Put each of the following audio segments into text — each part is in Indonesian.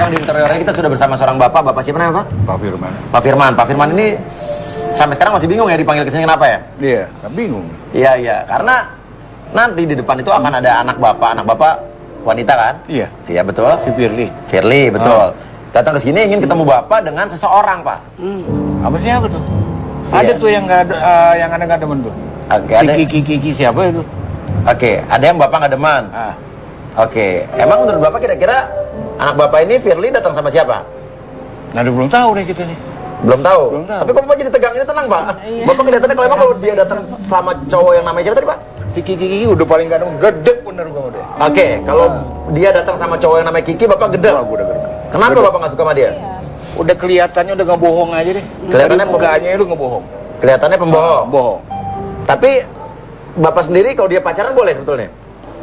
sekarang di interiornya kita sudah bersama seorang bapak. Bapak siapa namanya, Pak? Pak Firman. Pak Firman. Pak Firman ini sampai sekarang masih bingung ya dipanggil ke sini kenapa ya? Iya, bingung. Iya, karena nanti di depan itu akan ada anak bapak wanita kan? Iya. Iya, betul. Si Firly, betul. Datang ke sini ingin ketemu bapak dengan seseorang, Pak. Apa siapa tuh? Iya. Ada tuh yang nggak ada, yang ada nggak demen tuh. Oke, Si ada. Kiki siapa itu? Oke, ada yang bapak nggak deman. Oke, emang menurut bapak kira-kira anak bapak ini Firly datang sama siapa? Nah, belum tahu deh kita nih. Belum tahu. Belum tahu. Tapi kok bapak jadi tegang ini tenang, Pak? Bapak kelihatannya kalau emang kalau dia datang sama cowok yang namanya siapa tadi, Pak? Si Kiki udah paling gak demen, gede bener gua udah. Oke, kalau dia datang sama cowok yang namanya Kiki, bapak gede. Wah, gua udah gede. Kenapa bapak nggak suka sama dia? Udah kelihatannya udah ngebohong aja deh. Kelihatannya Dari mukanya itu ngebohong. Kelihatannya pembohong. Bohong. Tapi bapak sendiri kalau dia pacaran boleh sebetulnya?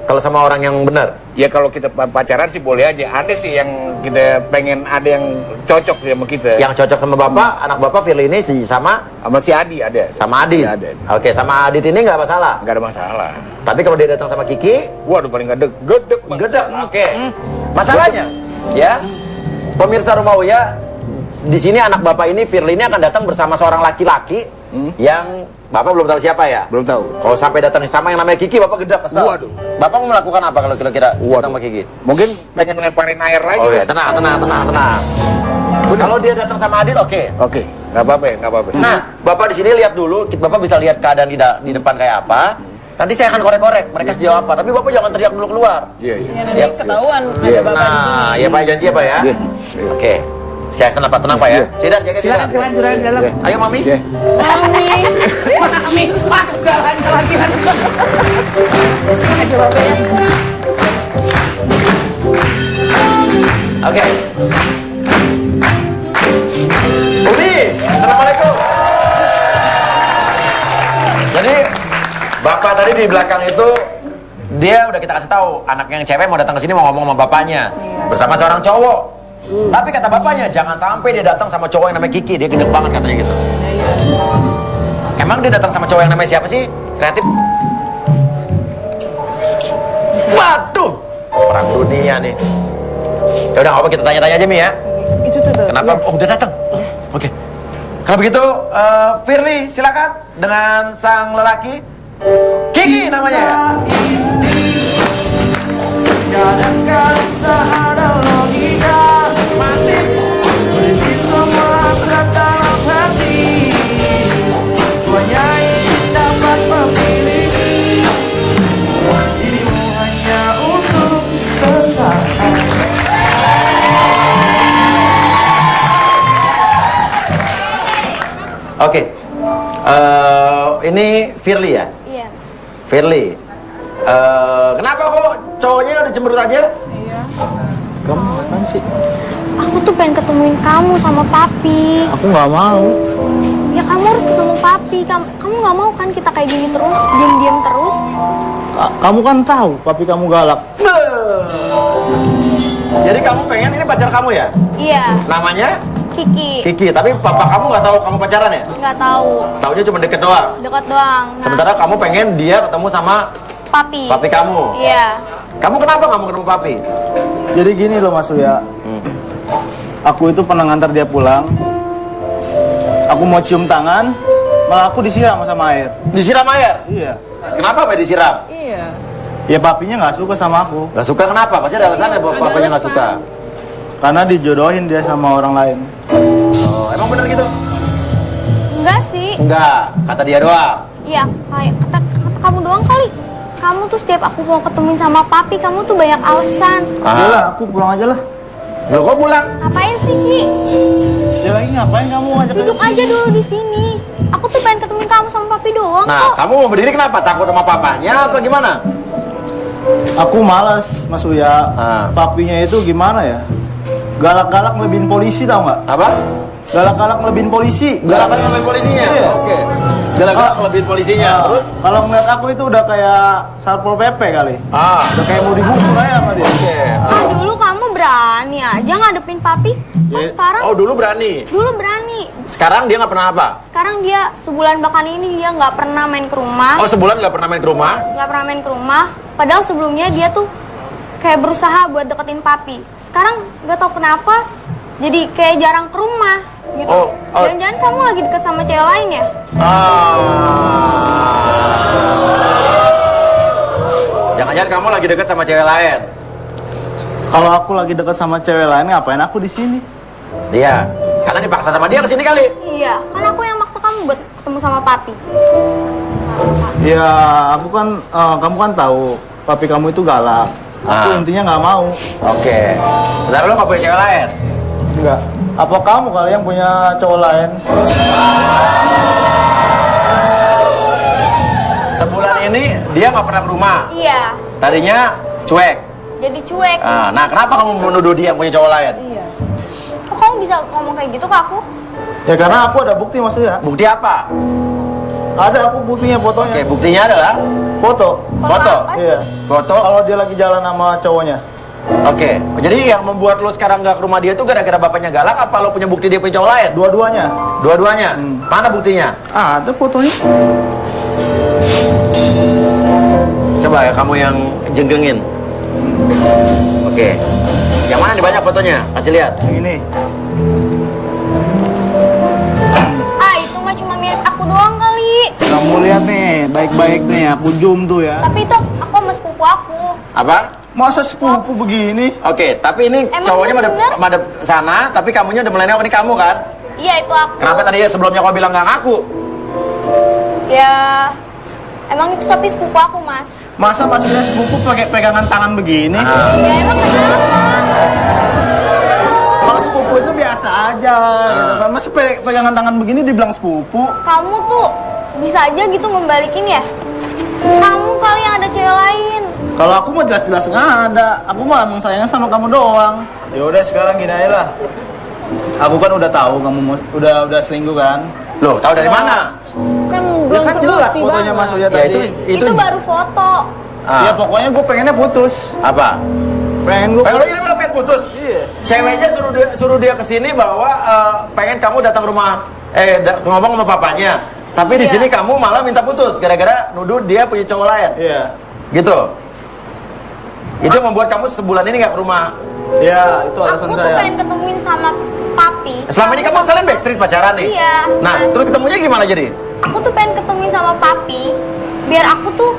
Kalau sama orang yang benar? Ya kalau kita pacaran sih boleh aja. Ada sih yang kita pengen ada yang cocok sama kita. Yang cocok sama bapak, anak bapak Firly ini sama Sama si Adi ada. sama Adit. Ada. Oke, sama Adit ini nggak masalah. Nggak ada masalah. Tapi kalau dia datang sama Kiki, Waduh paling gede banget. gede. Oke. Masalahnya, ya, pemirsa Rumah Uya, di sini anak bapak ini Firly ini akan datang bersama seorang laki-laki yang bapak belum tahu siapa ya. Belum tahu. Kalau sampai datang sama yang namanya Kiki, bapak gede kesel. Waduh. Bapak mau melakukan apa kalau kira-kira datang sama Kiki? Mungkin pengen lemparin air lagi. Oh ya, tenang. Kalau dia datang sama Adit, oke. Oke, nggak apa-apa. Nah, bapak di sini lihat dulu, bapak bisa lihat keadaan di depan kayak apa. Nanti saya akan korek-korek mereka sejauh apa. Tapi bapak jangan teriak dulu keluar. Iya. Ya, nanti ketahuan ada bapak di sini. Nah, ya Pak janji ya Pak ya. Iya. Oke. Saya tenang Pak ya. Cidan, jaga Cidan. Silakan dalam. Ayo Mami. Iya. Mami, Pak, jalan. Sengaja bapak ya. Oke. Umi, assalamualaikum. Jadi bapak tadi di belakang itu dia udah kita kasih tahu anaknya yang cewek mau datang ke sini mau ngomong sama bapaknya bersama seorang cowok. Tapi kata bapaknya jangan sampai dia datang sama cowok yang namanya Kiki, dia gede banget katanya gitu. Emang dia datang sama cowok yang namanya siapa sih? Kreatif. Waduh, perang dunia nih. Ya udah, apa kita tanya-tanya aja Mi ya. Itu tuh. Kenapa? Oh, udah datang. Oke. Kalau begitu, Firly silakan dengan sang lelaki. Kiki namanya. Kadang-kadang tak ada logika, berisi semua hasrat dalam hati. Tuanya ingin dapat memilih dirimu hanya untuk sesaat. Oke. Ini Firly ya? Iya. Firly. Kenapa kok cowoknya udah cemberut aja? Iya. Kamu apaan sih? Aku tuh pengen ketemuin kamu sama papi. Aku nggak mau. Ya kamu harus ketemu papi. Kamu nggak mau kan kita kayak gini terus, diam-diam terus? Kamu kan tahu papi kamu galak. Jadi kamu pengen ini pacar kamu ya? Iya. Namanya Kiki. Kiki. Tapi papa kamu nggak tahu kamu pacaran ya? Nggak tahu. Taunya cuma deket doang. Dekat doang. Nah, Sementara kamu pengen dia ketemu sama papi. papi kamu. Iya. Kamu kenapa nggak mau ketemu papi? Jadi gini loh Mas Uya, aku itu pernah ngantar dia pulang. Aku mau cium tangan, malah aku disiram sama air. Disiram air? Iya. Kenapa Pak disiram? Iya. Ya papinya nggak suka sama aku, Gak suka kenapa? Pasti ada alasannya bahwa Ada papanya nggak alasan. suka. karena dijodohin dia sama orang lain. Oh, emang bener gitu? Enggak sih. Enggak, kata dia doang. Iya, kayak kata kamu doang kali. Kamu tuh setiap aku mau ketemuin sama papi, kamu tuh banyak alasan. Udah lah, aku pulang aja lah. Loh, kok pulang? Ngapain sih, Ki? Ya lagi ngapain kamu ngajak Duduk aja dulu di sini. Aku tuh pengen ketemuin kamu sama papi doang Nah, kok. kamu mau berdiri kenapa? Takut sama papanya apa gimana? Aku malas, Mas Uya. Ah. Papinya itu gimana ya? Galak-galak ngelebihin polisi tau nggak? Apa? Galak-galak ngelebihin polisi. Galakan ngelebihin polisinya? Iya. Oke. Galak-galak ngelebihin polisinya. Nah, Terus? kalau ngeliat aku itu udah kayak Satpol PP kali. Udah kayak mau digusur aja sama dia. Oke. Ah, dulu kamu berani aja ngadepin papi. Oh, sekarang Oh, dulu berani. dulu berani. Sekarang dia nggak pernah apa? Sekarang dia sebulan bahkan ini dia nggak pernah main ke rumah. Oh, sebulan nggak pernah main ke rumah? Nggak pernah main ke rumah. Padahal sebelumnya dia tuh kayak berusaha buat deketin papi. sekarang nggak tahu kenapa jadi kayak jarang ke rumah gitu. Oh. Jangan-jangan kamu lagi deket sama cewek lain ya? Jangan-jangan kamu lagi deket sama cewek lain? Kalau aku lagi dekat sama cewek lain, ngapain aku di sini? Iya, karena dipaksa sama dia kesini kali. Iya, kan aku yang maksa kamu buat ketemu sama papi. Ya, aku kan, kamu kan tahu, papi kamu itu galak. Aku intinya nggak mau. Oke. Bentar, lo nggak punya cewek lain? Enggak. Apa kamu kali yang punya cowok lain? Sebulan ini dia nggak pernah ke rumah. Iya, Tadinya cuek. jadi cuek. Nah, kenapa kamu menuduh dia yang punya cowok lain? Iya. Kok kamu bisa ngomong kayak gitu ke aku? Ya karena aku ada bukti maksudnya. Bukti apa? Ada aku buktinya fotonya. Oke, buktinya adalah Foto. foto. apa sih? Iya. Foto. Kalau dia lagi jalan sama cowoknya. Oke. Jadi yang membuat lo sekarang nggak ke rumah dia itu gara-gara bapaknya galak apa lo punya bukti dia punya cowok lain? Dua-duanya. Dua-duanya. Mana buktinya? Ada fotonya. Coba ya kamu yang jenggengin. Oke. Yang mana nih banyak fotonya? Kasih lihat. Ini. Itu mah cuma mirip aku doang kali. Kamu lihat nih, baik-baik nih, aku zoom tuh ya. Tapi itu aku sama sepupu aku. Apa? Masa sepupu begini? Oke, tapi ini Emang cowoknya bener? madep sana, tapi kamunya udah melengok ini kamu kan? Iya, itu aku. Kenapa tadi sebelumnya kau bilang nggak ngaku? Ya, emang itu tapi sepupu aku, Mas. Masa pas dia sepupu pakai pegangan tangan begini? Ya emang kenapa? Kalau sepupu itu biasa aja, gitu kan. Masa pegangan tangan begini dibilang sepupu? Kamu tuh bisa aja gitu membalikin ya? Kamu kali yang ada cewek lain. Kalau aku mah jelas-jelas nggak ada. Aku mah emang sayangnya sama kamu doang. Ya udah sekarang gini aja lah. Aku kan udah tahu kamu udah selingkuh kan? Loh, tahu dari mana? Kan Ya belum kan jelas terbukti fotonya Mas banget. Uya Ya tadi. Itu baru foto. Ya pokoknya gue pengennya putus. Apa? Pengen gue. Pengen lo ini malah pengen putus? Iya. Ceweknya suruh dia kesini bahwa pengen kamu datang ke rumah, ngomong sama papanya. Tapi di Iya. sini kamu malah minta putus gara-gara nuduh dia punya cowok lain. Iya. Gitu. Itu yang membuat kamu sebulan ini nggak ke rumah. Ya itu alasan Aku tuh saya. pengen ketemuin sama papi. Selama ini kamu kalian backstreet pacaran nih. Iya, Nah, Mas. terus ketemunya gimana jadi? Aku tuh pengen ketemuin sama papi biar aku tuh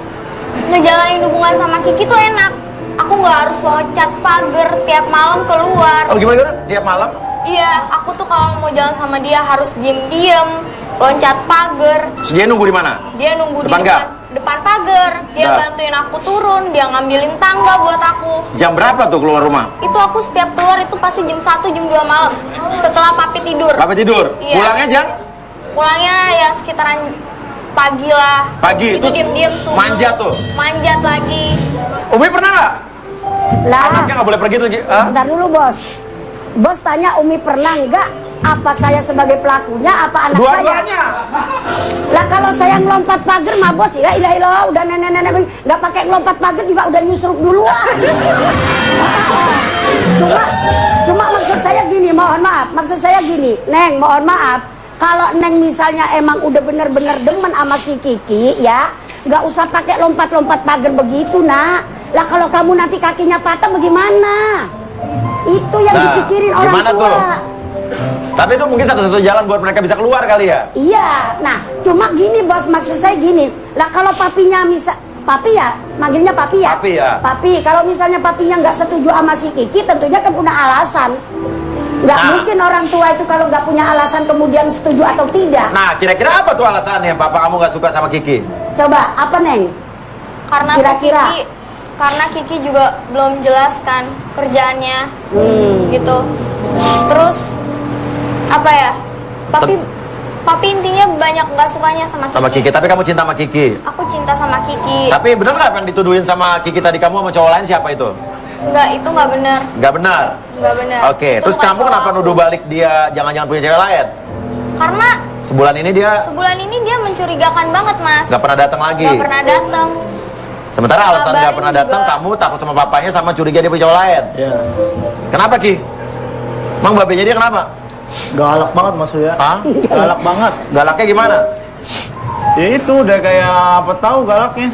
ngejalanin hubungan sama Kiki tuh enak. Aku nggak harus loncat pagar tiap malam keluar. Oh gimana? Tiap malam? Iya, aku tuh kalau mau jalan sama dia harus diem-diem, loncat pagar. Terus dia nunggu di mana? Dia nunggu Depan di gang? depan pagar. Dia Nah. bantuin aku turun, dia ngambilin tangga buat aku. Jam berapa tuh keluar rumah? Itu aku setiap keluar itu pasti jam 1, jam 2 malam. Setelah papi tidur. Bapak tidur? Iya. Pulangnya jam? Pulangnya ya sekitaran pagi lah. Pagi, Itu terus diem-diem tuh. manjat tuh? Manjat lagi. Umi pernah nggak? Lah, Anaknya nggak boleh pergi tuh. bentar dulu bos. Bos tanya Umi pernah nggak? Apa saya sebagai pelakunya? Apa anak saya? Dua-duanya. Lah kalau saya ngelompat pagar mah bos, ya ilah udah nenek-nenek nggak pakai ngelompat pagar juga udah nyusruk duluan. Cuma maksud saya gini, mohon maaf. Maksud saya gini, Neng, mohon maaf. Kalau Neng misalnya emang udah bener-bener demen sama si Kiki, ya nggak usah pakai lompat-lompat pagar begitu, nak. Lah kalau kamu nanti kakinya patah bagaimana? Itu yang Nah, dipikirin orang gimana tua. tuh? Tapi itu mungkin satu-satu jalan buat mereka bisa keluar kali ya? Iya, nah cuma gini bos, maksud saya gini. Lah kalau papinya papi ya, manggilnya papi ya? Papi ya. Papi, kalau misalnya papinya nggak setuju sama si Kiki, tentunya kan punya alasan. Nggak Nah. mungkin orang tua itu kalau nggak punya alasan kemudian setuju atau tidak. Nah, kira-kira apa tuh alasannya papa kamu nggak suka sama Kiki? Coba, apa Neng? Karena Kira-kira. Kiki juga belum jelaskan kerjaannya. Gitu. Terus apa ya? Papi intinya banyak nggak sukanya sama Kiki. Sama Kiki, tapi kamu cinta sama Kiki. Aku cinta sama Kiki. Tapi bener nggak yang dituduhin sama Kiki tadi kamu sama cowok lain siapa itu? Enggak, itu nggak benar. Nggak benar. Nggak benar. Oke, Itu terus bukan kamu cowok kenapa aku. nuduh balik dia jangan-jangan punya cewek lain? Karena Sebulan ini dia sebulan ini dia mencurigakan banget, Mas. nggak pernah datang lagi. Nggak pernah datang. Sementara alasan nggak Kabarin pernah juga. datang, kamu takut sama papanya sama curiga dia punya cowok lain. Ya. Kenapa Ki? Emang babenya dia kenapa? Galak banget Mas Uya. Hah? Galak banget. Galaknya gimana? Ya itu udah kayak apa tahu galaknya.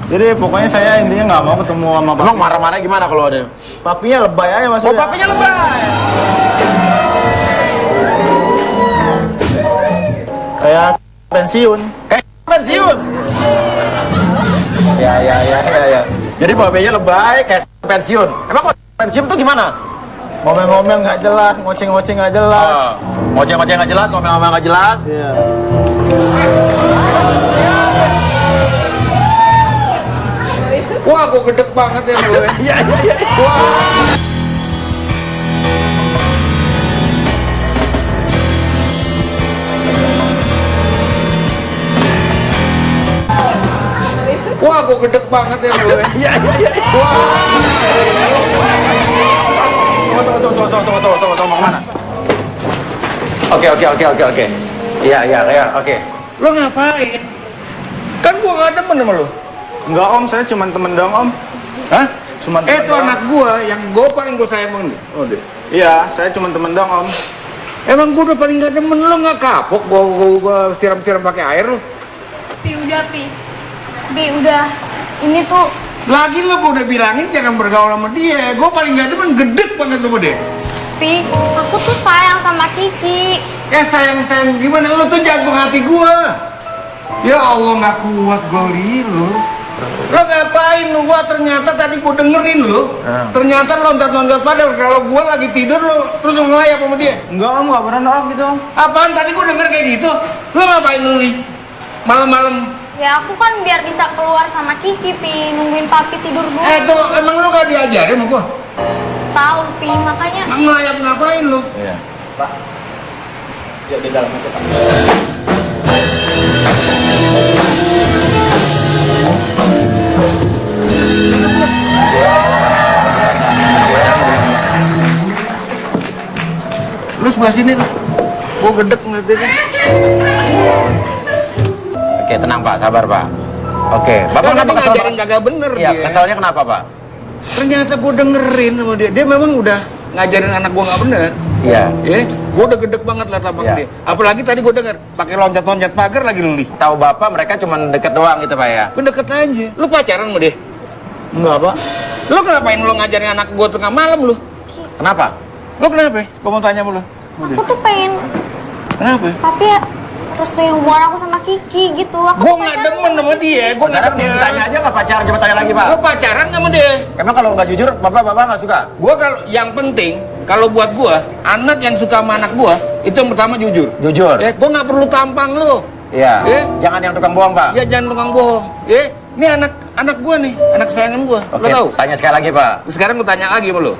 Jadi pokoknya saya intinya nggak mau ketemu sama Emang marah-marah gimana kalau ada? papinya lebay aja Mas Oh, Uya. papinya lebay. Kayak pensiun. Kayak pensiun. Ya. Jadi papinya lebay kayak pensiun. Emang kok pensiun tuh gimana? Ngomel-ngomel nggak jelas, ngoceng-ngoceng nggak jelas. Ngoceh-ngoceh nggak jelas, ngomel-ngomel nggak jelas. Iya. Wah, gua gedek banget ya lu ya. Iya. Wah. Wah, gua gedek banget ya lu ya. Iya. Wah. Tunggu, mau kemana? Oke. Iya, oke. Lo ngapain? Kan gua nggak demen sama lo. Enggak Om, saya cuma temen doang Om. Hah? Cuma temen Itu doang. anak gua yang gua paling gua sayang banget. Oh deh. Iya, saya cuma temen doang Om. Emang gua udah paling nggak demen lo nggak kapok gua siram-siram pakai air lo. Pi udah Pi. Pi udah. Ini tuh Lagi lo gua udah bilangin jangan bergaul sama dia. Gua paling nggak demen gedek banget sama dia. Pi, aku tuh sayang sama Kiki. Sayang gimana lo tuh jantung hati gua. Ya Allah nggak kuat gua li lo. Lo ngapain lo? Gua ternyata tadi gua dengerin lo. Ternyata loncat-loncat pada kalau gua lagi tidur lo terus lo ngelayap sama dia. Enggak Om, nggak pernah nolak gitu Om. Apaan tadi gua denger kayak gitu? Lo ngapain lo li? Malam-malam. Ya aku kan biar bisa keluar sama Kiki, Pi, nungguin papi tidur dulu. Tuh emang lo gak diajarin sama gua? Tahu, Pi, makanya Ngelayap ngapain lo? Iya. Yuk di dalam aja Pak. Lu sebelah sini lo. Gua gedek ngeliatin. Oke, tenang Pak, sabar Pak. Oke, Bapak Kan kenapa tadi kesel? ngajarin kagak bener Iya, dia. keselnya kenapa Pak? Ternyata gua dengerin sama dia. Dia memang udah ngajarin anak gua nggak bener. Iya. Gua udah gedek banget liat abang Iya. dia. Apalagi tadi gua denger pakai loncat-loncat pagar lagi lu li. Tahu Bapak mereka cuma deket doang gitu Pak ya? Lu deket aja. Lu pacaran sama dia? Enggak Pak. Lu ngapain lu ngajarin anak gua tengah malam lu? Kenapa? Lu kenapa? Gua mau tanya sama lu. aku tuh pengen Kenapa? papi ya restuin hubungan aku sama Kiki gitu. Aku Gua tuh nggak pacaran demen sama dia. Gua nggak Sekarang demen. ditanya aja nggak pacaran, coba tanya lagi Pak. Lu pacaran sama dia? Emang kalau nggak jujur, Bapak nggak suka? Gua kalau yang penting kalau buat gua anak yang suka sama anak gua itu yang pertama jujur. Jujur. Gua nggak perlu tampang lu. Iya. Jangan yang tukang bohong Pak. Ya jangan tukang bohong. Ini anak gua nih, anak kesayangan gua. Oke, Lo tahu? tanya sekali lagi Pak. Sekarang gua tanya lagi sama lu.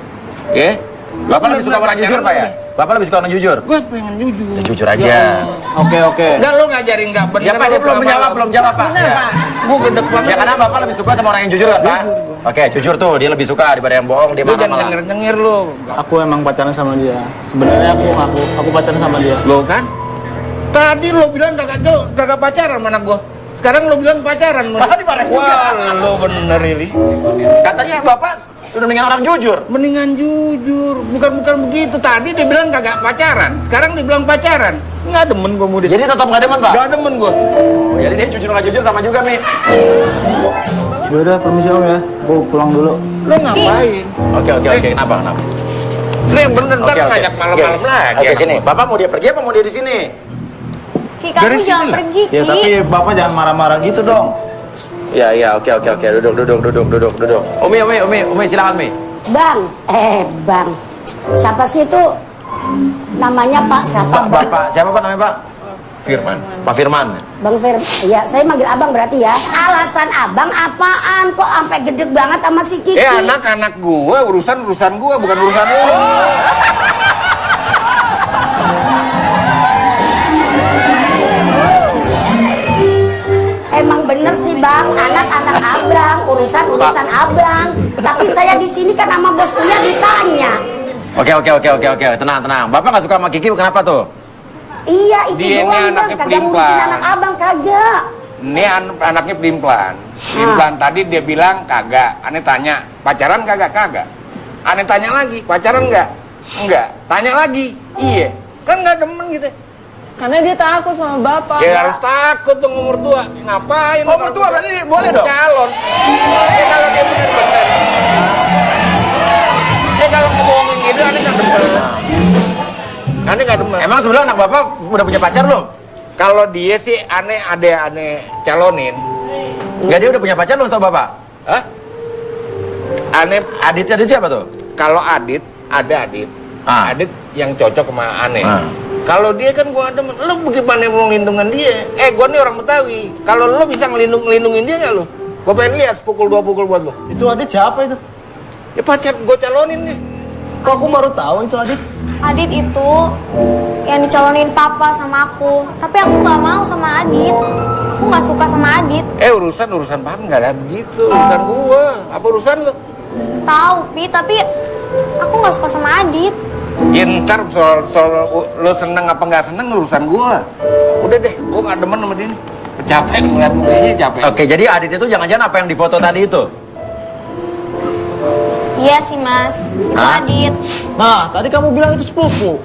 Bapak lebih suka orang jujur Pak ya? Bapak lebih suka orang jujur? Gua pengen jujur. Ya, jujur aja. Oke. Enggak lu ngajarin enggak bener. Ya Pak, dia belum jawab Pak. Bener, Ya. Pak. Gua gedek banget. Ya karena Bapak lebih suka sama orang yang jujur kan Pak? Oke, jujur tuh, dia lebih suka daripada yang bohong, dia Lu jangan malah. denger-denger lu. Aku emang pacaran sama dia. Sebenarnya aku pacaran sama dia. Lo kan? Tadi lo bilang kagak pacaran sama anak gua. Sekarang lo bilang pacaran. Bapak dimarahin juga. Wah, lo bener ini. Katanya Bapak udah mendingan orang jujur. Mendingan jujur. Bukan begitu. Tadi dia bilang kagak pacaran. Sekarang dia bilang pacaran. Nggak demen gua mau dia. Jadi tetap nggak demen Pak? Nggak demen gua. Oh, jadi dia jujur nggak jujur sama juga nih. Yaudah, permisi Om ya. Aku pulang dulu. Lo ngapain? Oke, kenapa? Lo yang bener ntar ngajak malam-malam lagi. Oke, sini. Bapak mau dia pergi apa mau dia di sini? Ki, Dari kamu sini jangan lah. pergi, Ki. Ya tapi Bapak jangan marah-marah gitu dong. Iya, oke. Duduk. Umi, silakan Umi. Bang, siapa sih itu? Namanya Pak siapa? Bang? Bapak, siapa Pak namanya Pak? Firman. Pak Firman. Bang Firman. Ya, saya manggil abang berarti ya. Alasan abang apaan? Kok sampai gede banget sama si Kiki? Anak-anak gua urusan gua bukan urusan lo. Emang bener sih bang, anak-anak abang, urusan abang. Tapi saya di sini kan sama bos Uya ditanya. Oke, tenang. Bapak nggak suka sama Kiki, kenapa tuh? Iya itu Dia ini doang bang, anaknya kagak ngurusin pelin-pelan. anak abang kagak. Ini anaknya pelin-pelan. Pelin-pelan tadi dia bilang kagak. Aneh tanya, pacaran kagak? Aneh tanya lagi, pacaran enggak? Enggak. Tanya lagi, iya. Kan nggak demen gitu. Karena dia takut sama bapak. Ya harus takut dong umur tua. Ngapain? Oh, mertua berarti boleh dong? Calon. Kalau dia benar-benar. Kalau ngomongin gitu aneh nggak demen. Aneh nggak demen. Emang sebelum anak bapak udah punya pacar belum? Kalau dia sih aneh calonin. Enggak, dia udah punya pacar belum tau bapak? Hah? Aneh Adit siapa tuh? kalau Adit ada Adit. Ah. Adit yang cocok sama aneh. Ah. Kalau dia kan gua ada, lu bagaimana mau ngelindungin dia? Gua nih orang Betawi. Kalau lu bisa ngelindungin dia nggak lu? Gua pengen lihat pukul 2 pukul buat lu. Itu Adit siapa itu? Ya pacar gua calonin nih. Kok aku baru tahu itu Adit? Adit itu yang dicalonin papa sama aku. Tapi aku nggak mau sama Adit. Aku nggak suka sama Adit. Urusan papa nggak ada begitu. Urusan gua. Apa urusan lu? Tahu, Pi, tapi aku nggak suka sama Adit. Ya ntar soal lu seneng apa nggak seneng urusan gua. Udah deh, gua nggak demen sama dia. Capek ngeliat mukanya capek. Oke, jadi Adit itu jangan-jangan apa yang difoto tadi itu? Iya sih, Mas. Itu Hah? Adit. Nah, tadi kamu bilang itu sepupu.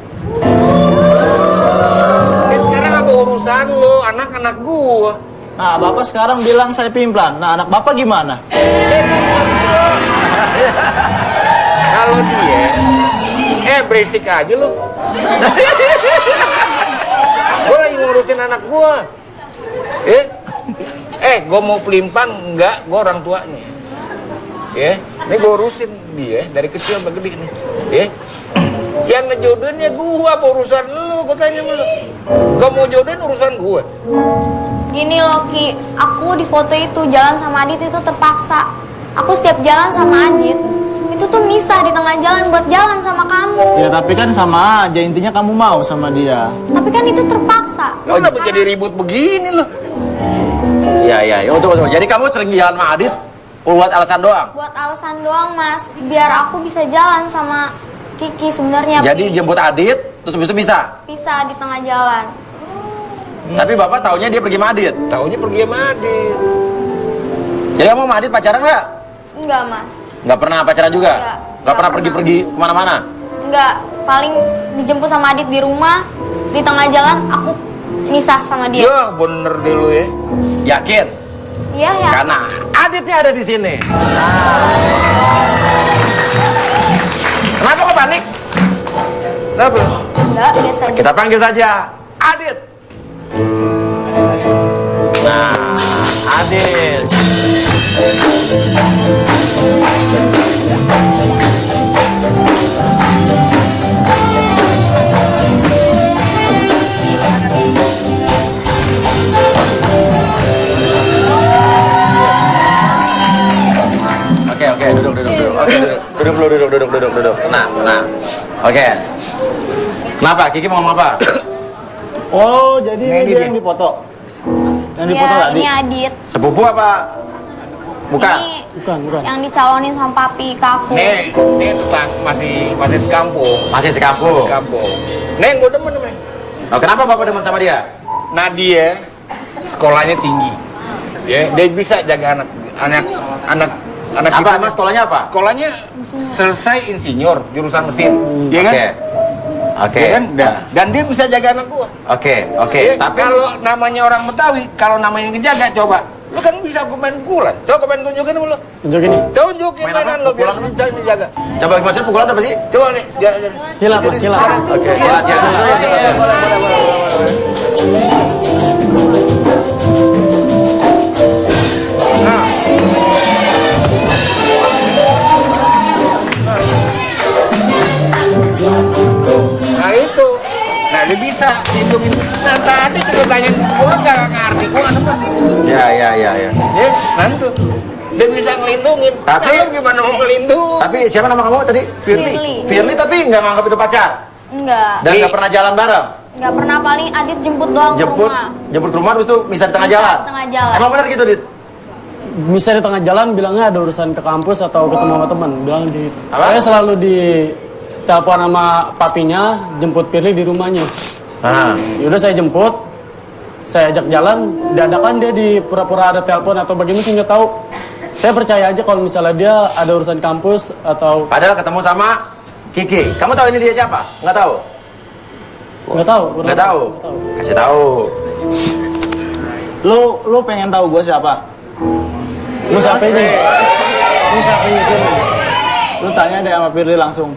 Sekarang apa urusan lu, anak-anak gua? Nah, bapak sekarang bilang saya pimplan. Nah, anak bapak gimana? Kalau dia, berisik aja lu. Gua lagi ngurusin anak gua. Gua mau pelimpan enggak, gua orang tuanya. Ini gua urusin dia dari kecil sampai gede nih. Yang ngejodohinnya gua, apa urusan lu? Gua tanya sama lu. Gua mau jodohin urusan gua. Gini loh, Ki. Aku di foto itu jalan sama Adit itu terpaksa. Aku setiap jalan sama Adit, itu tuh misah di tengah jalan buat jalan sama kamu. Ya, tapi kan sama aja. Intinya kamu mau sama dia. Tapi kan itu terpaksa. Lu kenapa jadi ribut begini lu? Iya. Untuk. Jadi kamu sering jalan sama Adit buat alasan doang? Buat alasan doang, Mas. Biar aku bisa jalan sama Kiki sebenarnya. Jadi Pi. jemput Adit, terus habis itu bisa? Pisah di tengah jalan. Tapi bapak taunya dia pergi sama Adit? Taunya pergi sama Adit. Jadi kamu sama Adit pacaran nggak? Enggak, Mas. Nggak pernah pacaran juga? Nggak Nggak pernah pernah. pergi-pergi kemana-mana? Enggak. Paling dijemput sama Adit di rumah, di tengah jalan aku misah sama dia. Ya bener deh lu ya. Yakin? Iya, ya. Karena Aditnya ada di sini. Kenapa kok panik? Kenapa? Enggak, biasa aja. Kita panggil saja Adit. Nah, Adit. Oke, duduk. Oke, duduk. Nah. Oke. Kenapa? Kiki mau ngomong apa? Oh, jadi Ini ini dia dia. yang dipoto. Yang Iya, dipoto tadi. ini Adit. Sepupu apa? Bukan. Ini Bukan. yang dicalonin sama papi ke aku. Nih tetang masih sekampung. Masih sekampung. Sekampung. Neng, gua demen nih. Oh, kenapa bapak demen sama dia? Nah dia sekolahnya tinggi. Ya, dia bisa jaga anak Apa? kita. Mas sekolahnya apa? Sekolahnya selesai insinyur jurusan mesin. Iya kan? Oke. Iya kan? Dan dia bisa jaga anak gua. Oke. Ya, Tapi kalau namanya orang Betawi, kalau namanya ngejaga, coba. Lu kan bisa main pukulan. Coba main tunjukin dulu. Tunjukin nih. Tunjukin Main mainan apa? lo biar Pukulan? bisa dijaga. coba maksudnya pukulan apa sih? Coba nih, jangan. Silat, Mas, silat. Oke. Nah. Nah itu, nah dia bisa hitungin. Nah tadi kita tanya, gua nggak ngerti, gua nggak nemu. Ya. Ya, nah itu, dia bisa ngelindungin. Tapi- nah, lu gimana mau ngelindung? Tapi siapa nama kamu tadi? Firly. Firly tapi nggak nganggap itu pacar Enggak. dan nggak pernah jalan bareng. Enggak pernah, paling Adit jemput doang ke Jemput rumah. ke rumah terus tuh bisa di tengah Bisa jalan. di tengah jalan. Emang benar gitu, Dit? Bisa di tengah jalan bilangnya ada urusan ke kampus atau ketemu sama teman, bilang gitu. Apa? Saya selalu di telepon sama papinya, jemput Firly di rumahnya. Yaudah saya jemput, saya ajak jalan, dadakan dia di pura-pura ada telepon atau bagaimana sih nggak tahu. Saya percaya aja kalau misalnya dia ada urusan kampus atau Padahal ketemu sama Kiki. Kamu tahu ini dia siapa? Nggak tahu? Nggak tahu. Nggak tahu. Kasih tahu. Lu pengen tahu gue siapa? Lu siapa ini? Lu siapa ini? Lu tanya deh sama Firly langsung.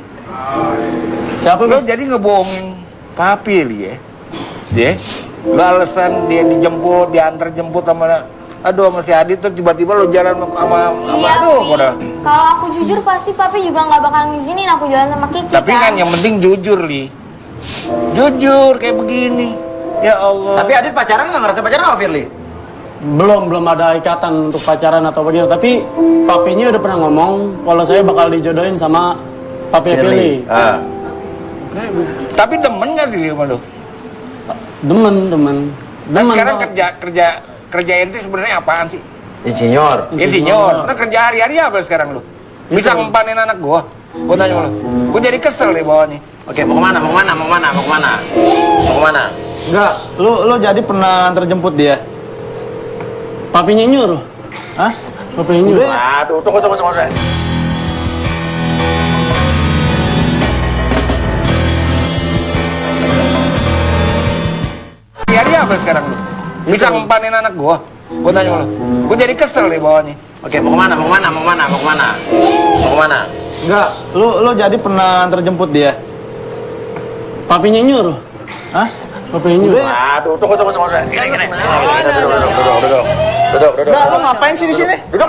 Siapa Lo lu? jadi ngebohongin papi li ya? Dia? Lo alasan dia dijemput, diantar jemput sama si Adit tuh tiba-tiba lo jalan sama Iya, aduh Pi. udah. Kalau aku jujur pasti papi juga nggak bakal ngizinin aku jalan sama Kiki. Tapi kan yang penting jujur li. Jujur kayak begini. Ya Allah. Tapi Adit pacaran nggak ngerasa pacaran sama Firly? Belum ada ikatan untuk pacaran atau begitu. Tapi papinya udah pernah ngomong kalau saya bakal dijodohin sama papi Firly. Ah. Tapi demen nggak sih sama lo? Demen. Nah, sekarang banget. kerja ente sebenarnya apaan sih? Insinyur. Insinyur. Nah kerja hari-hari apa sekarang lo? Bisa Itu. ngempanin anak gua? Gua tanya lo. Gua jadi kesel deh bawahnya. Oke, mau kemana? Enggak, lu jadi pernah antar jemput dia? Papinya nyuruh. Hah? Papinya nyuruh. Aduh, tunggu. Hari-hari apa sekarang lu? Bisa ngempanin anak gua? Gua tanya lu. Gua jadi kesel deh bawahnya. Oke, mau kemana? Enggak, lu jadi pernah antar jemput dia? Papinya nyuruh. Hah? Papinya nyuruh. Aduh, tunggu. Gini. Duduk. Enggak, lu ngapain sih di sini? Duduk.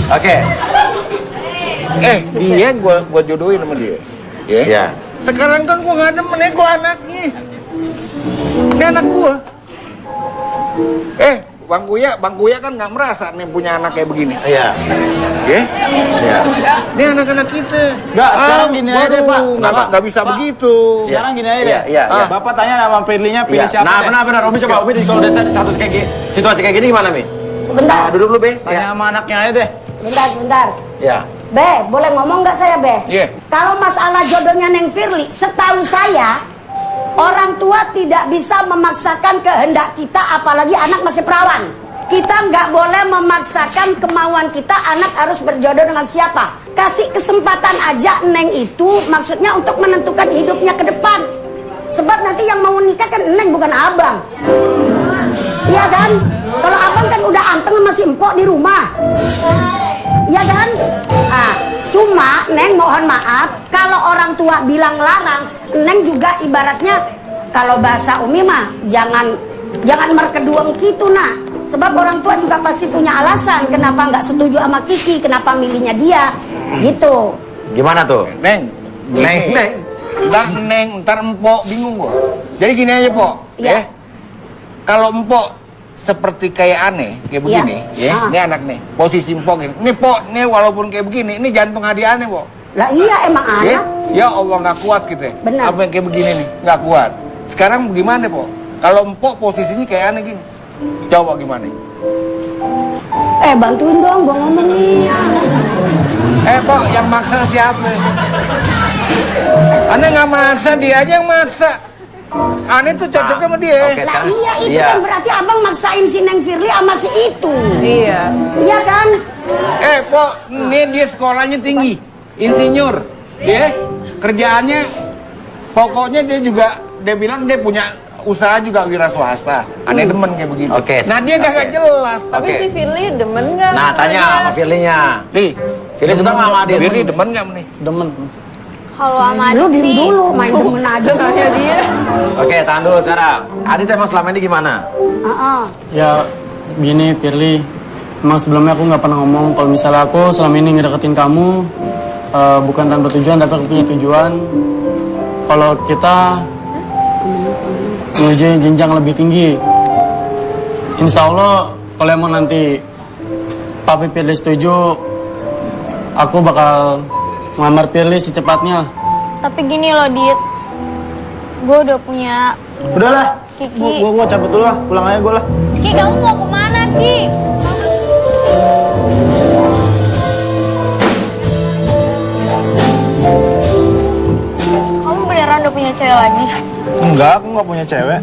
Oke. Dia gua jodohin sama dia. Ya. Iya. Sekarang kan gua nggak demen, gua anaknya. Ini anak gua. Bang Kuya kan nggak merasa nih punya anak kayak begini. Iya. Ya? Iya. Ini anak-anak kita. Enggak, sekarang gini aja deh, Pak. Nggak bisa Pak. begitu. Sekarang gini aja deh. Iya. Bapak tanya sama Firly-nya pilih Iya. siapa Nah, deh. benar. Umi coba, Umi kalau udah status kayak gini, situasi kayak gini gimana, Mi? Sebentar, Duduk lu, Be. Tanya sama anaknya aja deh. sebentar. Iya. Be, boleh ngomong nggak saya, Be? Iya. Kalau masalah jodohnya Neng Firly, setahu saya, orang tua tidak bisa memaksakan kehendak kita, apalagi anak masih perawan. Kita nggak boleh memaksakan kemauan kita, anak harus berjodoh dengan siapa. Kasih kesempatan aja Neng itu, maksudnya untuk menentukan hidupnya ke depan. Sebab nanti yang mau nikah kan Neng, bukan abang. Iya kan? Kalau abang kan udah anteng masih empok di rumah. Iya kan? Ah, cuma Neng mohon maaf, kalau orang tua bilang larang, Neng juga ibaratnya kalau bahasa Umi mah jangan merkeduang gitu nak. Sebab orang tua juga pasti punya alasan kenapa nggak setuju sama Kiki, kenapa milihnya dia, gitu. Gimana tuh? Neng. Ntar empok bingung gua. Jadi gini aja, Pok. Iya. Kalau empok seperti kayak aneh, kayak begini, Iya. ya. Ini anak nih, posisi empok ini. Ini Pok, nih walaupun kayak begini, ini jantung hadiahnya, Pok. Lah iya emang anak. Ya Allah nggak kuat gitu ya. Benar. Apa yang kayak begini nih, nggak kuat. Sekarang gimana, Pok? Kalau empok posisinya kayak aneh gini. Coba gimana? Bantuin dong, gua ngomong nih. Pok, yang maksa siapa? Aneh nggak maksa, dia aja yang maksa. Aneh tuh cocok sama dia. Oke. Lah Sekarang- iya itu iya. kan berarti abang maksain si Neng Firly sama si itu. Iya. Iya kan? Pok, ini dia sekolahnya tinggi, insinyur. Dia kerjaannya, pokoknya dia bilang dia punya usaha juga wira swasta. Aneh demen kayak begitu. Oke. Nah dia kagak jelas. Tapi Oke. si Firly demen nggak? Nah, tanya sama Firly-nya. Nih, Firly suka nggak sama Adit? Firly demen nggak nih? Demen. Kalau sama Lu Adit diem sih, dulu, main demen aja. Nanya dia. Oke, tahan dulu sekarang. Adit emang selama ini gimana? Ya gini Firly, emang sebelumnya aku nggak pernah ngomong kalau misalnya aku selama ini ngedeketin kamu bukan tanpa tujuan, tapi aku punya tujuan. Kalau kita menuju jenjang lebih tinggi, insya Allah kalau emang nanti Papi Firly setuju, aku bakal ngelamar Firly secepatnya. tapi gini loh Dit, gue udah punya Udahlah. Kiki. Gua cabut dulu lah, pulang aja gua lah. Ki, kamu mau kemana Ki? Kamu beneran udah punya cewek lagi? Enggak, aku nggak punya cewek.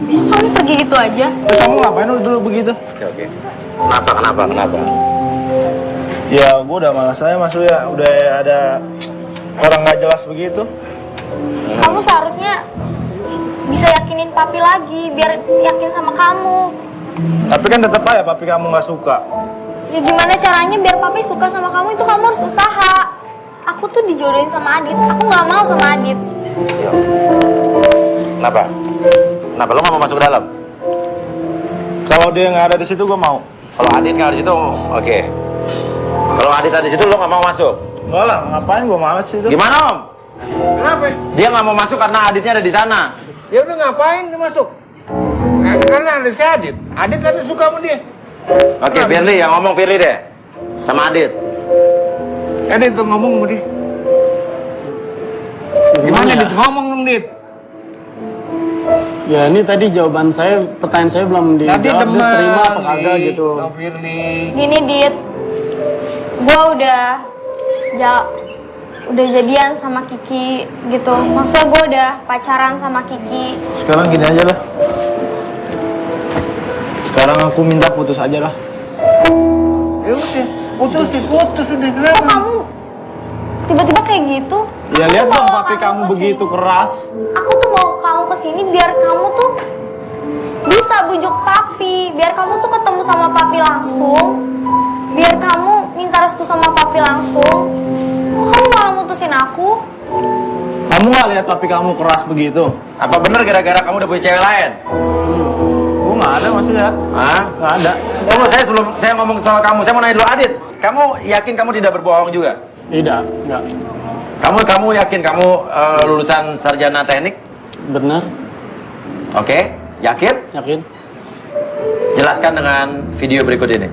Kamu pergi gitu aja? Terus kamu ngapain dulu begitu? Oke. Kenapa? Ya, gue udah malas aja Mas Uya. Udah ada orang nggak jelas begitu. Kamu seharusnya bisa yakinin papi lagi, biar yakin sama kamu. Tapi kan tetap aja papi kamu nggak suka. Ya gimana caranya biar papi suka sama kamu, itu kamu harus usaha. Aku tuh dijodohin sama Adit, aku nggak mau sama Adit. Kenapa? Kenapa lo nggak mau masuk ke dalam? Kalau dia nggak ada di situ, gue mau. Kalau Adit nggak ada di situ, oke. Kalau Adit ada di situ, lo nggak mau masuk? Enggak lah, ngapain gue males itu. Gimana Om? Kenapa? Dia nggak mau masuk karena Aditnya ada di sana. Ya udah ngapain dia masuk? Karena ada si Adit. Adit kan suka sama dia. Oke, Firly yang ngomong Firly deh, sama Adit. Adit tuh ngomong sama dia. Gimana Dit? Ngomong dong Dit. Ya ini tadi jawaban saya, pertanyaan saya belum dijawab. Tadi Dia teman. terima apa kagak gitu. Gini Dit, gua udah jadian sama Kiki gitu. Maksudnya gua udah pacaran sama Kiki. Sekarang gini aja lah. Sekarang aku minta putus aja lah. Ya udah, putus udah. Kok Kenapa? kamu tiba-tiba kayak gitu? Ya Aku lihat tuh dong bawa papi kamu kesini. begitu keras. Aku tuh bawa kamu kesini biar kamu tuh bisa bujuk papi, biar kamu tuh ketemu sama papi langsung, biar kamu minta restu sama papi langsung. Kok kamu malah mutusin aku? Kamu nggak lihat papi kamu keras begitu? Apa bener gara-gara kamu udah punya cewek lain? Gue nggak ada maksudnya. Hah? Nggak ada. Tunggu, sebelum saya ngomong soal kamu, saya mau nanya dulu Adit. Kamu yakin kamu tidak berbohong juga? Tidak, enggak. Kamu yakin kamu lulusan sarjana teknik? Benar, Oke, yakin? yakin. Jelaskan dengan video berikut ini.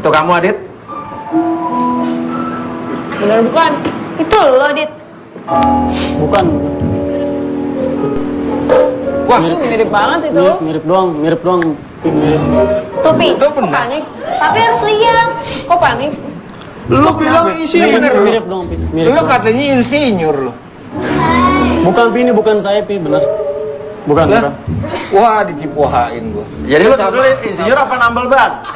Itu kamu Adit? Bener bukan? Itu lo, Dit. Bukan. Wah, Mirip banget itu. Mirip doang. Mirip. Tuh, Pi. itu benar. Panik. Tapi harus lihat. Kok panik? Lu bilang isi bener lu. Mirip dong, Pi. Mirip. Lu katanya insinyur lu. Bukan Pi, ini bukan saya Pi, bener. Bukan. Wah, dicipuhain gua. Jadi lu sebetulnya insinyur apa nambal ban?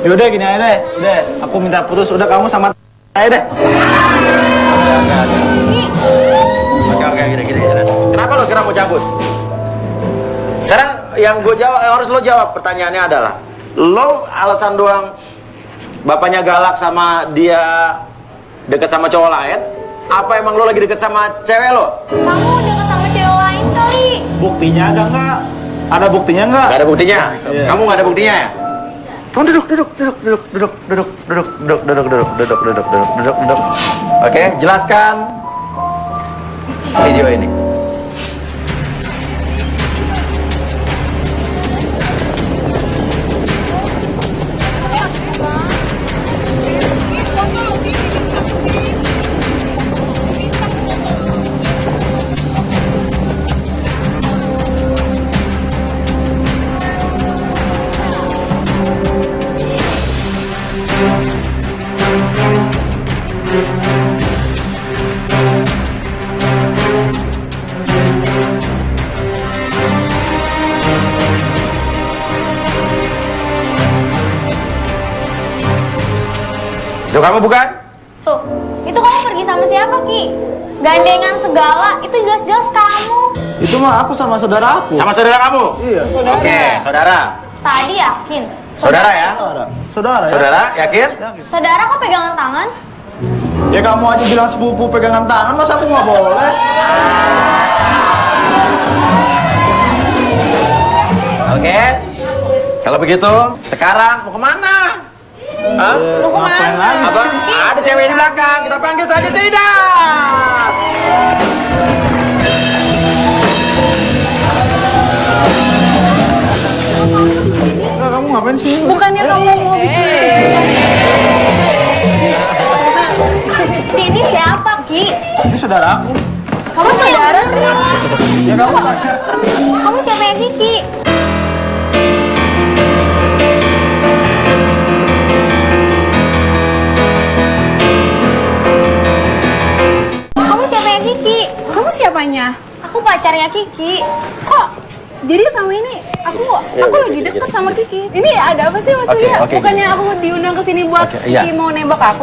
Yaudah gini aja deh. Udah, aku minta putus. Udah kamu sama aja deh. Oke, gini. Kenapa lo kira mau cabut? Sekarang yang gue jawab, yang harus lo jawab pertanyaannya adalah, lo alasan doang bapaknya galak sama dia deket sama cowok lain? Apa emang lo lagi deket sama cewek lo? Kamu deket sama cewek lain kali. Buktinya ada nggak? Ada buktinya nggak? Gak ada buktinya. Iya. Kamu gak ada buktinya ya? Kamu duduk. Oke, jelaskan video ini. Itu kamu bukan? Tuh, itu kamu pergi sama siapa, Ki? Gandengan segala, itu jelas-jelas kamu. Itu mah aku sama saudara aku. Sama saudara kamu? Iya. Oke, saudara. Tadi yakin. Saudara ya? itu. Saudara ya? Saudara, yakin? Saudara kok pegangan tangan? Ya kamu aja bilang sepupu pegangan tangan, masa aku nggak boleh? Oke. Kalau begitu, sekarang mau kemana? Hah? Ngapain lagi? Apa? Ada cewek di belakang. Kita panggil saja Tidak. Enggak, kamu ngapain sih? Bukannya kamu mau Ini siapa, Ki? Ini saudara aku. Kamu saudara sih? Ya kamu. Kamu siapa yang Kiki? Kamu siapa yang Kiki? Kamu siapanya? Aku pacarnya Kiki. Kok? Jadi sama ini aku lagi deket sama Kiki. Ini ada apa sih maksudnya? Oke, Bukannya aku diundang ke sini buat iya. Kiki mau nembak aku?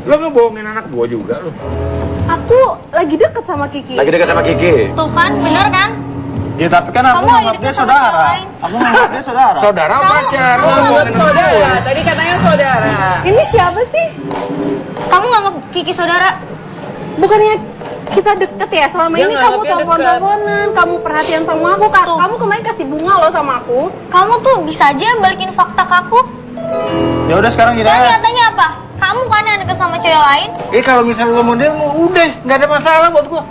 Lo ngebohongin anak gua juga lo. Aku lagi deket sama Kiki. Lagi dekat sama Kiki. Tuh kan, bener kan? Ya tapi kan aku Kamu lagi nganggap dia deket sama saudara. cewek lain. Aku nganggap dia saudara. Saudara apa pacar? Lo ngebohongin anak gua. Saudara, tadi katanya saudara. Ini siapa sih? Kamu nganggep Kiki saudara? Bukannya kita deket ya? Selama Dia ini nganggapnya kamu telepon-teleponan, kamu perhatian sama aku. Tuh. Kamu kemarin kasih bunga loh sama aku. Kamu tuh bisa aja balikin fakta ke aku. Ya udah sekarang gini Sekarang aja. nyatanya apa? Kamu kan yang deket sama cewek lain? Kalau misalnya lo model, udah nggak ada masalah buat gua.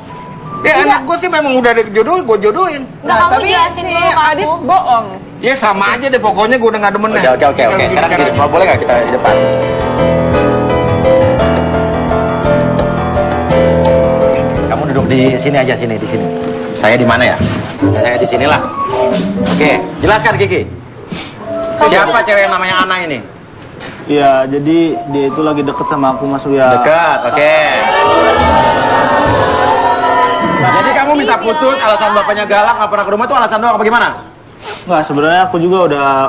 Anak gua sih memang udah ada jodoh, gua jodohin. Nggak, kamu jelasin dulu ke Adit aku. bohong. Ya sama aja deh, pokoknya gua udah nggak demen deh. Oke. Sekarang gini, mau boleh nggak kita di depan? Kamu duduk di sini aja, di sini. Saya di mana ya? Saya di sinilah. Oke, jelaskan Kiki. Siapa cewek yang namanya Ana ini? Iya, jadi dia itu lagi deket sama aku Mas Uya. Dekat, oke. Jadi kamu minta putus, alasan bapaknya galak, nggak pernah ke rumah itu alasan doang apa gimana? Enggak, sebenarnya aku juga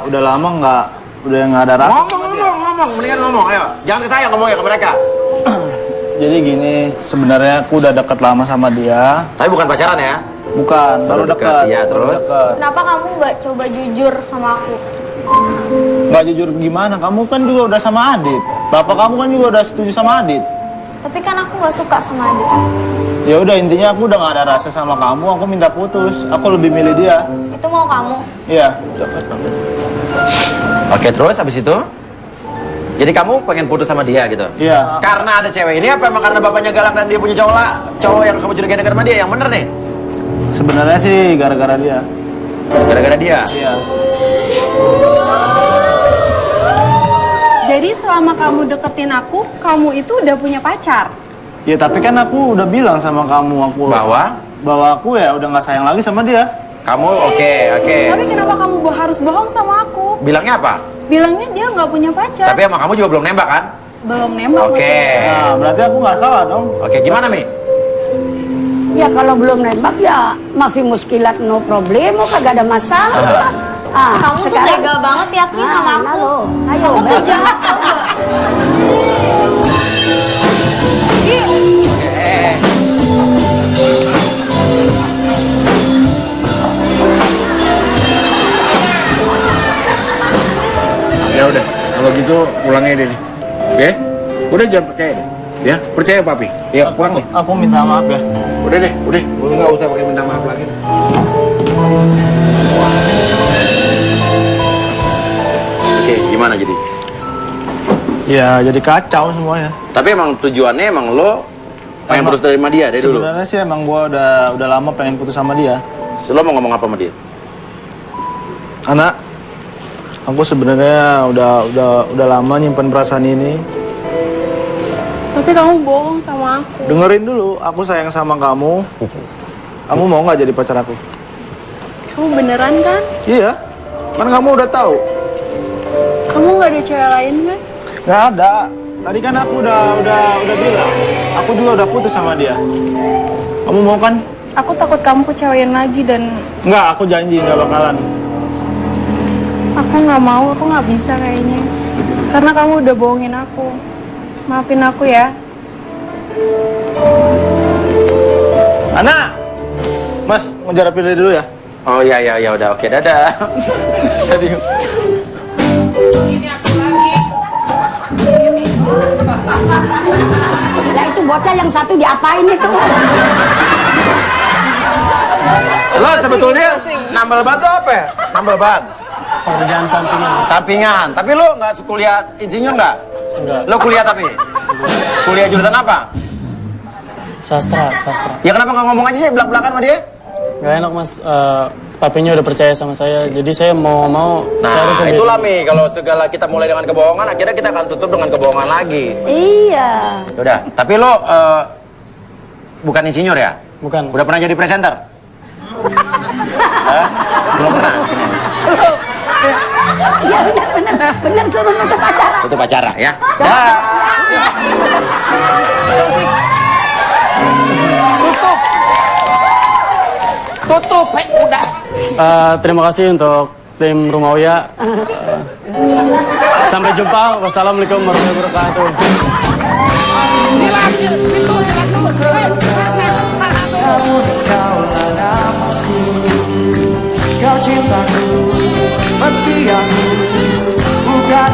udah lama nggak ada rasa. Ngomong, mendingan ngomong, ayo. Jangan ke saya, ngomong ya ke mereka. Jadi gini, sebenarnya aku udah deket lama sama dia. Tapi bukan pacaran ya? Bukan, baru dekat, deket. iya, baru terus? deket. Kenapa kamu nggak coba jujur sama aku? Nggak jujur gimana? Kamu kan juga udah sama Adit. Bapak kamu kan juga udah setuju sama Adit. Tapi kan aku nggak suka sama Adit. Ya udah, intinya aku udah nggak ada rasa sama kamu. Aku minta putus. Aku lebih milih dia. Itu mau kamu. Iya. Oke, terus habis itu? Jadi kamu pengen putus sama dia gitu? Iya. Karena ada cewek ini apa emang karena bapaknya galak dan dia punya cowok yang kamu curigain dekat sama dia? Yang bener nih? Sebenarnya sih gara-gara dia. Gara-gara dia? Iya. Jadi selama kamu deketin aku, kamu itu udah punya pacar. Ya tapi kan aku udah bilang sama kamu bahwa aku ya udah nggak sayang lagi sama dia. Kamu oke. Tapi kenapa kamu harus bohong sama aku? Bilangnya apa? Bilangnya dia nggak punya pacar. Tapi emang kamu juga belum nembak kan? Belum nembak. Oke. maksudnya. Nah, berarti aku nggak salah dong. Oke, gimana Mi? Ya kalau belum nembak ya mafi muskilat no problemo, kagak ada masalah. Kamu tuh tega banget ya Ki sama aku. Halo, ayo. Kamu tuh jahat tau gak? Ya udah, kalau gitu pulang aja deh nih. Ya? Udah jangan percaya deh. Ya, percaya papi. Ya, pulang deh. Aku minta maaf ya. Udah deh, udah. Lu nggak usah pakai minta maaf lagi. Oke, gimana jadi? Ya jadi kacau semuanya. Tapi emang tujuannya emang lo pengen putus dari dia dari dulu? Sebenarnya sih emang gua udah lama pengen putus sama dia. Lo mau ngomong apa sama dia? Karena aku sebenarnya udah lama nyimpen perasaan ini. Tapi kamu bohong sama aku. Dengerin dulu, aku sayang sama kamu. Kamu mau nggak jadi pacar aku? Kamu beneran kan? Iya. Kan kamu udah tahu. Kamu nggak ada cewek lain kan? Nggak ada. Tadi kan aku udah bilang. Aku juga udah putus sama dia. Kamu mau kan? Aku takut kamu kecewain lagi dan Nggak, aku janji nggak bakalan. aku nggak mau, aku nggak bisa kayaknya. Karena kamu udah bohongin aku. Maafin aku ya. Ana, Mas, ngejar pilih dulu ya. Oh ya udah oke, dadah. Tadi. Lah itu bocah yang satu diapain itu? Lo sebetulnya Nambal ban tuh apa ya? Nambal ban. Pekerjaan sampingan. Sampingan. Tapi lu nggak kuliah insinyur nggak? Enggak. Lu kuliah tapi? Kuliah jurusan apa? Sastra. Ya kenapa nggak ngomong aja sih belak-belakan sama dia? Gak enak mas, papinya udah percaya sama saya, jadi saya mau saya Nah, harus sendiri. itulah Mi, kalau segala kita mulai dengan kebohongan, akhirnya kita akan tutup dengan kebohongan lagi. Iya. Udah, tapi lo bukan insinyur ya? Bukan. Udah pernah jadi presenter? Hah? Belum pernah? Iya benar suruh nutup acara. Tutup acara ya? Jangan. Tutup, udah. Terima kasih untuk tim Rumah Uya. Sampai jumpa. Wassalamualaikum warahmatullahi wabarakatuh. Silakan, silakan. Kaulah nafasku, kau cintaku, meski aku bukan